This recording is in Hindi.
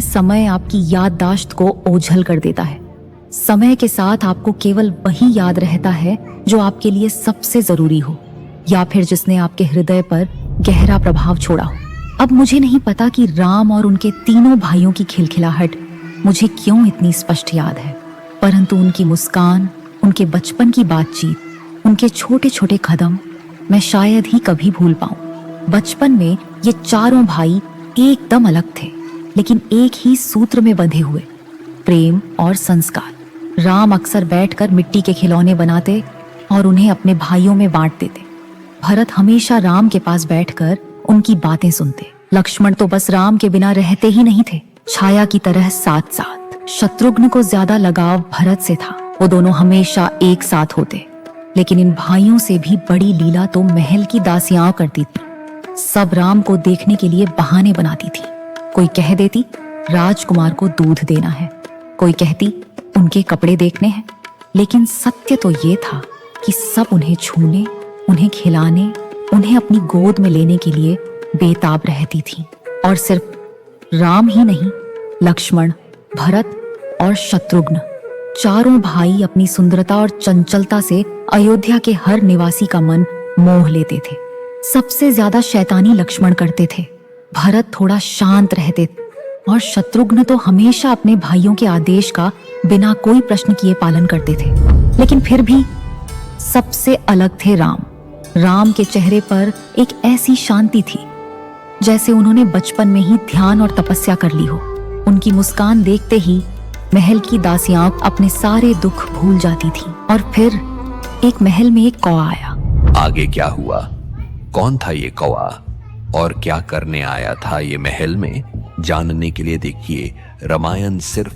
हैं, समय आपकी याददाश्त को ओझल कर देता है। समय के साथ आपको केवल वही याद रहता है जो आपके लिए सबसे जरूरी हो, या फिर जिसने आपके हृदय पर गहरा प्रभाव छोड़ा हो। अब मुझे नहीं पता कि राम और उनके तीनों भाइयों की खिलखिलाहट मुझे क्यों इतनी स्पष्ट याद है, परंतु उनकी मुस्कान, उनके बचपन की बातचीत, उनके छोटे छोटे कदम मैं शायद ही कभी भूल पाऊं। बचपन में ये चारों भाई एकदम अलग थे, लेकिन एक ही सूत्र में बंधे हुए, प्रेम और संस्कार। राम अक्सर बैठकर मिट्टी के खिलौने बनाते और उन्हें अपने भाइयों में बांट देते। भरत हमेशा राम के पास बैठकर उनकी बातें सुनते। लक्ष्मण तो बस राम के बिना रहते ही नहीं थे, छाया की तरह साथ साथ। शत्रुघ्न को ज्यादा लगाव भरत से था, वो दोनों हमेशा एक साथ होते। लेकिन इन भाइयों से भी बड़ी लीला तो महल की दासियां करती थी। सब राम को देखने के लिए बहाने बनाती थी। कोई कह देती राजकुमार को दूध देना है, कोई कहती उनके कपड़े देखने हैं, लेकिन सत्य तो ये था कि सब उन्हें छूने, उन्हें खिलाने, उन्हें अपनी गोद में लेने के लिए बेताब रहती थी। और सिर्फ राम ही नहीं, लक्ष्मण, भरत और शत्रुघ्न, चारों भाई अपनी सुंदरता और चंचलता से अयोध्या के हर निवासी का मन मोह लेते थे। सबसे ज्यादा शैतानी लक्ष्मण करते थे, भरत थोड़ा शांत रहते और शत्रुघ्न तो हमेशा अपने भाइयों के आदेश का बिना कोई प्रश्न किए पालन करते थे। लेकिन फिर भी सबसे अलग थे राम। राम के चेहरे पर एक ऐसी शांति थी जैसे उन्होंने बचपन में ही ध्यान और तपस्या कर ली हो। उनकी मुस्कान देखते ही महल की दासियां अपने सारे दुख भूल जाती थी। और फिर एक महल में एक कौवा आया। आगे क्या हुआ? कौन था ये कौवा और क्या करने आया था ये महल में? जानने के लिए देखिए रामायण सिर्फ